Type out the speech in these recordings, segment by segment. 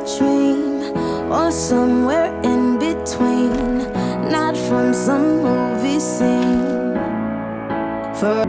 dream or somewhere in between, not from some movie scene. For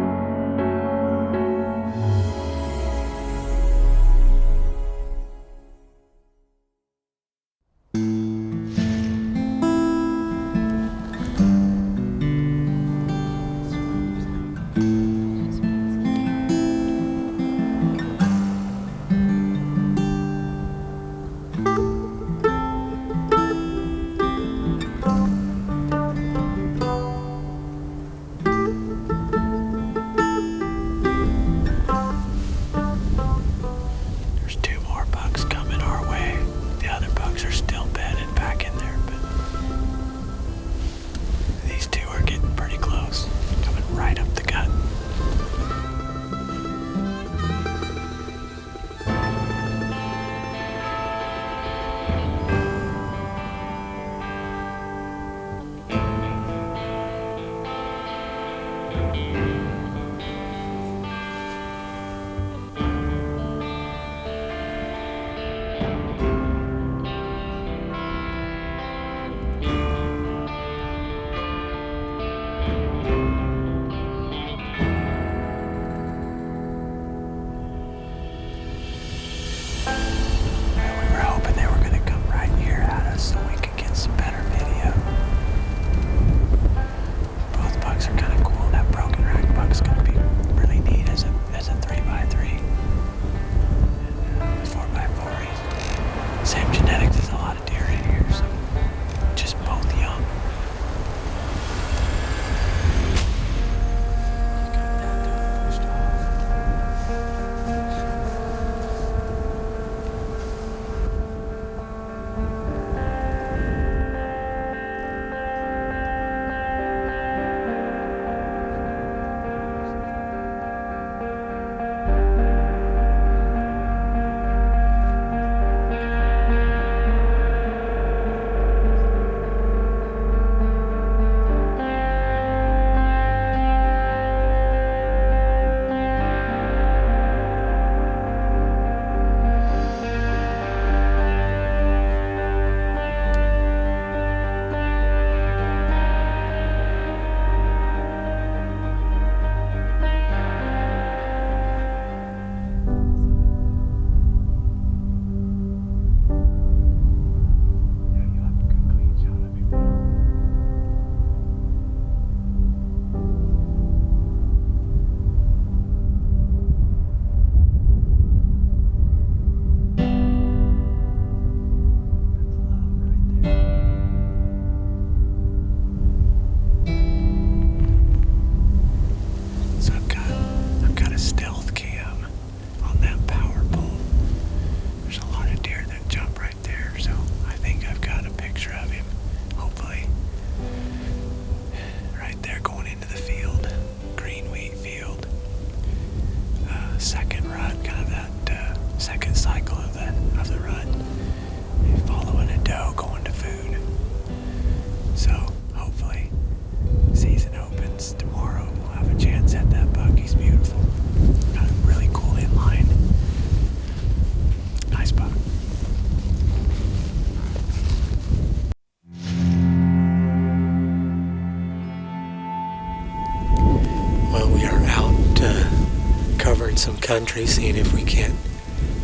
some country, seeing if we can't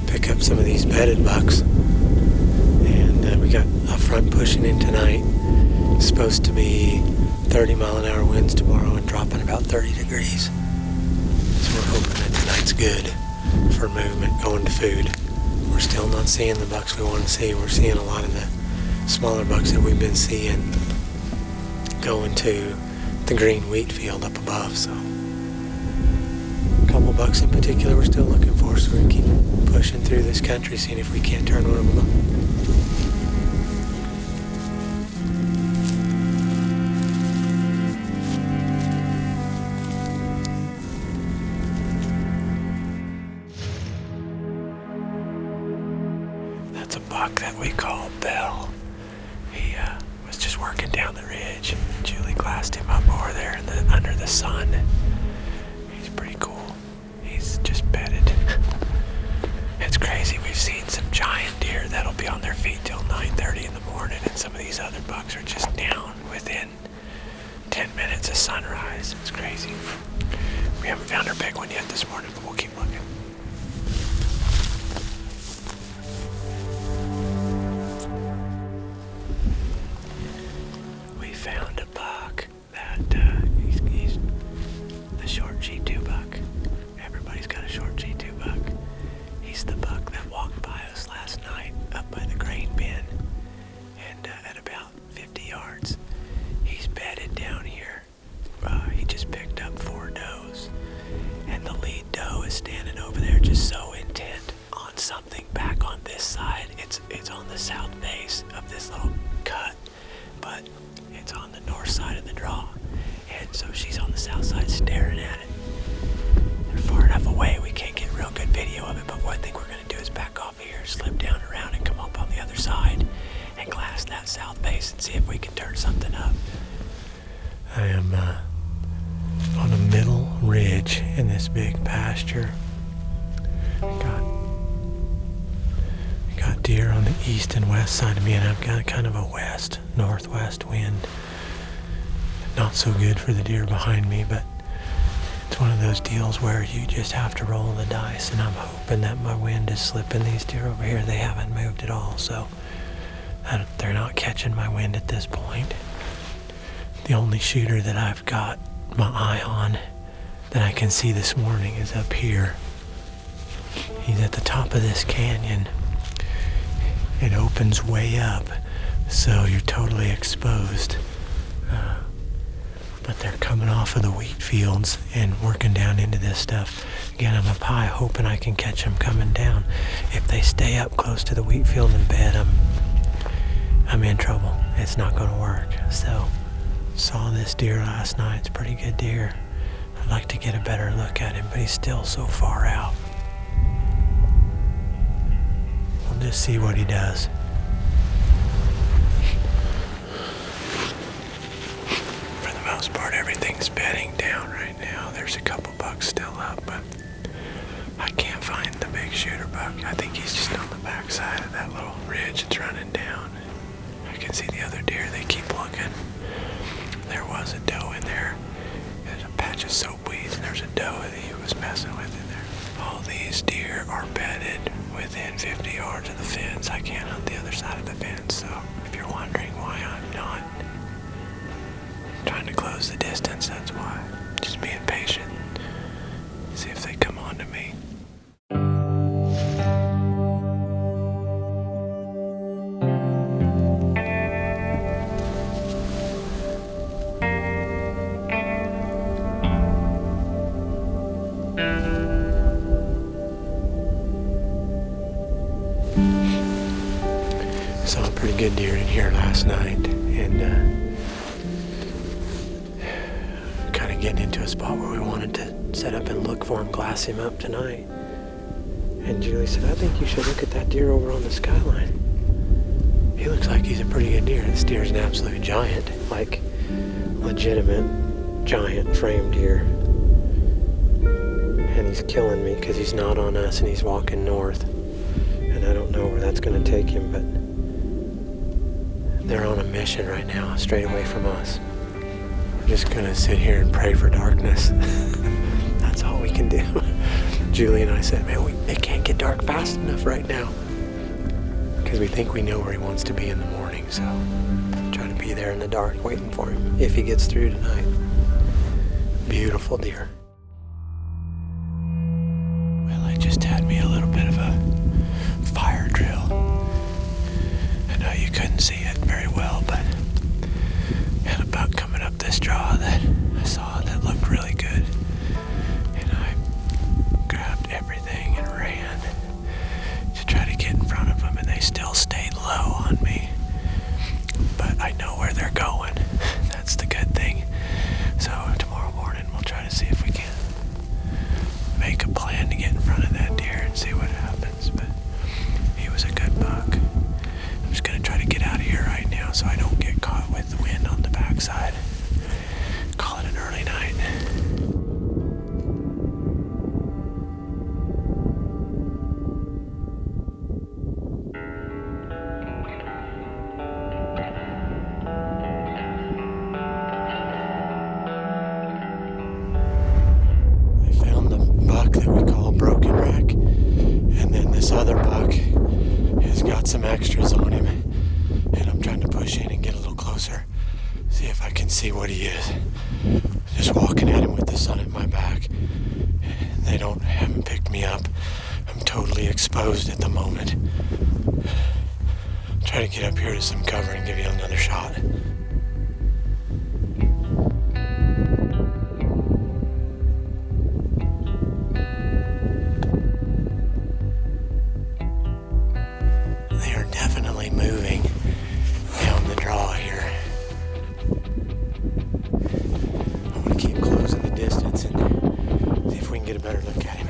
pick up some of these bedded bucks. And we got a front pushing in tonight. It's supposed to be 30-mile-an-hour winds tomorrow and dropping about 30 degrees. So we're hoping that tonight's good for movement going to food. We're still not seeing the bucks we want to see. We're seeing a lot of the smaller bucks that we've been seeing going to the green wheat field up above. So a couple bucks in particular we're still looking for, so we're going to keep pushing through this country, seeing if we can't turn one of them up. That's a buck that we call Bell. He was just working down the ridge. Julie glassed him up over there under the sun. He's pretty cool. He's just bedded. It's crazy. We've seen some giant deer that'll be on their other bucks are just down within 10 minutes of sunrise. It's crazy. We haven't found our big one yet this morning, but we'll keep looking. We found a buck that he's the short G2 buck. Everybody's got a short G2 buck. He's the buck that walked by us last night up by the grain bin, and at about 50 yards. He's bedded down here. He just picked up 4 does, and the lead doe is standing over there just so intent on something back on this side. It's on the south base of this little cut, but it's on the north side of the draw, and so she's on the south side staring at it. They're far enough away we can't get real good video of it, but what I think we're going to do is back off here, slip down around, and come up on the other side and glass that south base and see if we can turn something up. I am on a middle ridge in this big pasture. Got deer on the east and west side of me, and I've got kind of a northwest wind. Not so good for the deer behind me, but it's one of those deals where you just have to roll the dice, and I'm hoping that my wind is slipping these deer over here. They haven't moved at all, so they're not catching my wind at this point. The only shooter that I've got my eye on that I can see this morning is up here. He's at the top of this canyon. It opens way up, so you're totally exposed. But they're coming off of the wheat fields and working down into this stuff. Again, I'm up high hoping I can catch them coming down. If they stay up close to the wheat field and bed, I'm in trouble. It's not going to work. So, saw this deer last night. It's a pretty good deer. I'd like to get a better look at him, but he's still so far out. We'll just see what he does. For the most part, everything's bedding down right now. There's a couple bucks still up, but I can't find the big shooter buck. I think he's just on the backside of that little ridge it's running down. I can see the other deer. They keep looking. There was a doe in there. There's a patch of soap weeds, and there's a doe that he was messing with in there. All these deer are bedded within 50 yards of the fence. I can't hunt the other side of the fence, so if you're wondering why I'm not trying to close the distance, that's why. Just being patient. See if they come on to me. Saw a pretty good deer in here last night, and kind of getting into a spot where we wanted to set up and look for him, glass him up tonight. And Julie said, I think you should look at that deer over on the skyline. He looks like he's a pretty good deer. This deer's an absolute giant, like legitimate giant frame deer. And he's killing me because he's not on us and he's walking north. And I don't know where that's going to take him, but they're on a mission right now, straight away from us. We're just going to sit here and pray for darkness. That's all we can do. Julie and I said, man, it can't get dark fast enough right now. Because we think we know where he wants to be in the morning, so try to be there in the dark waiting for him if he gets through tonight. Beautiful deer. Well, I just had me a little bit of a fire drill. I know you couldn't see it very well, but had a buck coming up this draw that I saw that looked really good. And I grabbed everything and ran to try to get in front of them, and they still stayed low on me. But I know where they're going. That's the good thing. So tomorrow morning we'll try to see if we can other buck has got some extras on him, and I'm trying to push in and get a little closer, see if I can see what he is. Just walking at him with the sun at my back. They haven't picked me up. I'm totally exposed at the moment. Try to get up here to some cover and give you another shot. They are definitely moving down the draw here. I want to keep closing the distance and see if we can get a better look at him.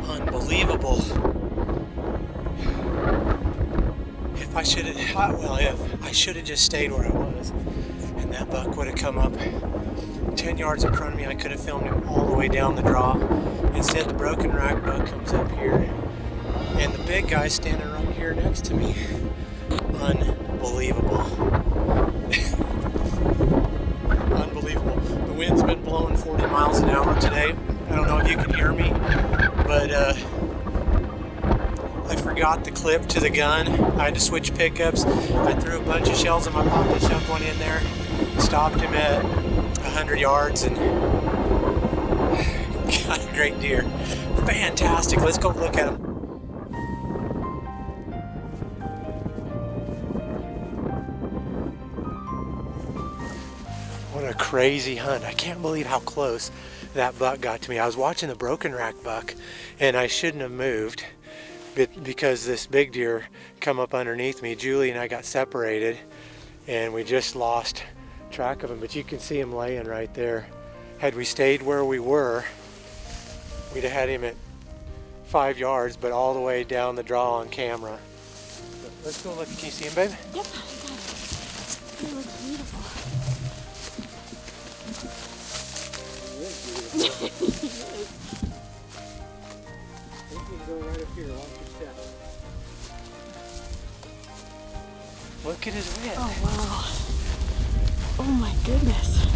Unbelievable. If I should have just stayed where I was, and that buck would have come up 10 yards in front of me. I could have filmed him all the way down the draw. Instead, the broken rack buck comes up here, and the big guy's standing right here next to me. Unbelievable. Unbelievable. The wind's been blowing 40 miles an hour today. I don't know if you can hear me, but I forgot the clip to the gun. I had to switch pickups. I threw a bunch of shells in my pocket, shoved one in there, stopped him at 100 yards, and got a great deer. Fantastic. Let's go look at him. What a crazy hunt. I can't believe how close that buck got to me. I was watching the broken rack buck, and I shouldn't have moved because this big deer come up underneath me. Julie and I got separated, and we just lost track of him, but you can see him laying right there. Had we stayed where we were, we'd have had him at 5 yards, but all the way down the draw on camera. Let's go look. Can you see him, babe? Yep. Look at his width. Oh, wow. Oh my goodness.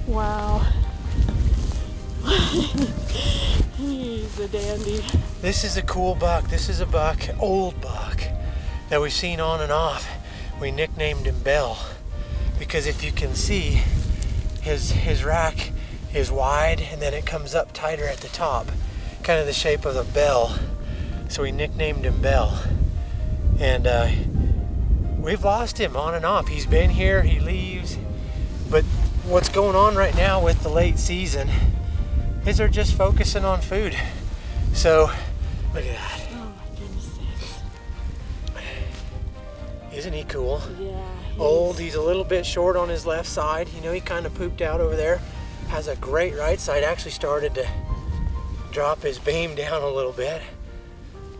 Wow. He's a dandy. This is a cool buck. This is a buck, old buck, that we've seen on and off. We nicknamed him Bell because if you can see, his rack is wide and then it comes up tighter at the top, kind of the shape of a bell. So we nicknamed him Bell. And we've lost him on and off. He's been here, he leaves. But what's going on right now with the late season is they're just focusing on food. So, look at that. Oh my goodness sakes. Isn't he cool? Yeah. Old, he's a little bit short on his left side. You know, he kind of pooped out over there. Has a great right side. Actually started to drop his beam down a little bit.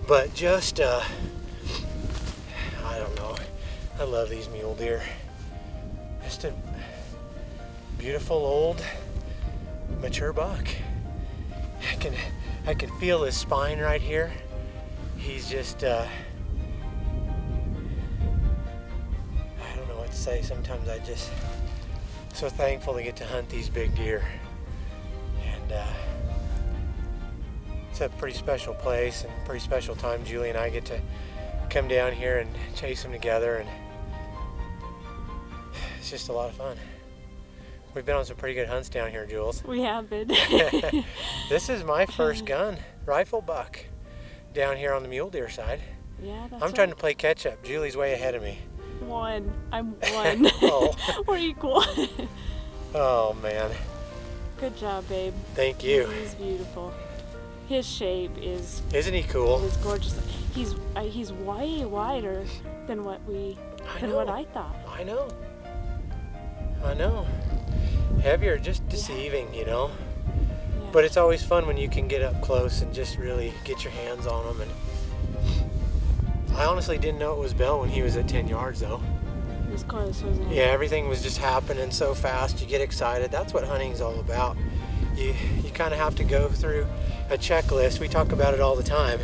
But just, I don't know. I love these mule deer. Just a beautiful old mature buck. I can feel his spine right here. He's just I don't know what to say. Sometimes I just so thankful to get to hunt these big deer. And it's a pretty special place and pretty special time. Julie and I get to come down here and chase them together, and it's just a lot of fun. We've been on some pretty good hunts down here, Jules. We have been. This is my first gun, rifle buck, down here on the mule deer side. Yeah, that's I'm trying to play catch up. Julie's way ahead of me. One. I'm one. Oh. We're equal. Oh, man. Good job, babe. Thank you. He's beautiful. His shape is... Isn't he cool? Is gorgeous. He's way wider than what I thought. I know. Heavier, just deceiving, you know. Yeah. But it's always fun when you can get up close and just really get your hands on them. And I honestly didn't know it was Bell when he was at 10 yards, though. It was close, wasn't it? Yeah, everything was just happening so fast. You get excited. That's what hunting's all about. You kind of have to go through a checklist. We talk about it all the time.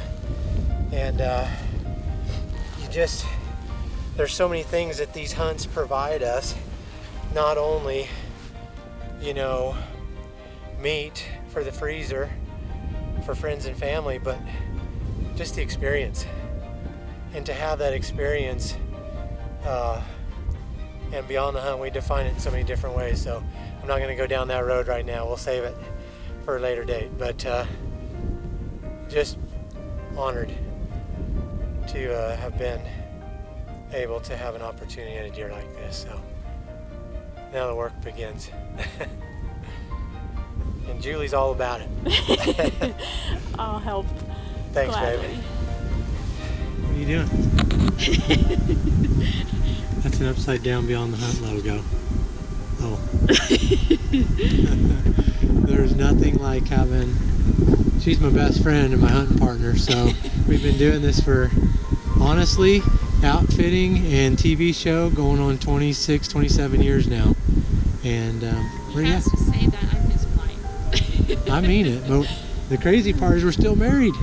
And there's so many things that these hunts provide us. Not only, you know, meat for the freezer for friends and family, but just the experience. And to have that experience and beyond the hunt, we define it in so many different ways. So I'm not going to go down that road right now. We'll save it for a later date. But just honored to have been able to have an opportunity at a deer like this. So now the work begins. And Julie's all about it. I'll help. Thanks, gladly. baby. What are you doing? That's an upside down Beyond the Hunt logo. Oh. There's nothing like having... She's my best friend and my hunting partner, so we've been doing this for, honestly, outfitting and TV show going on 26, 27 years now. And He has to say that I'm his wife. I mean it, but the crazy part is we're still married.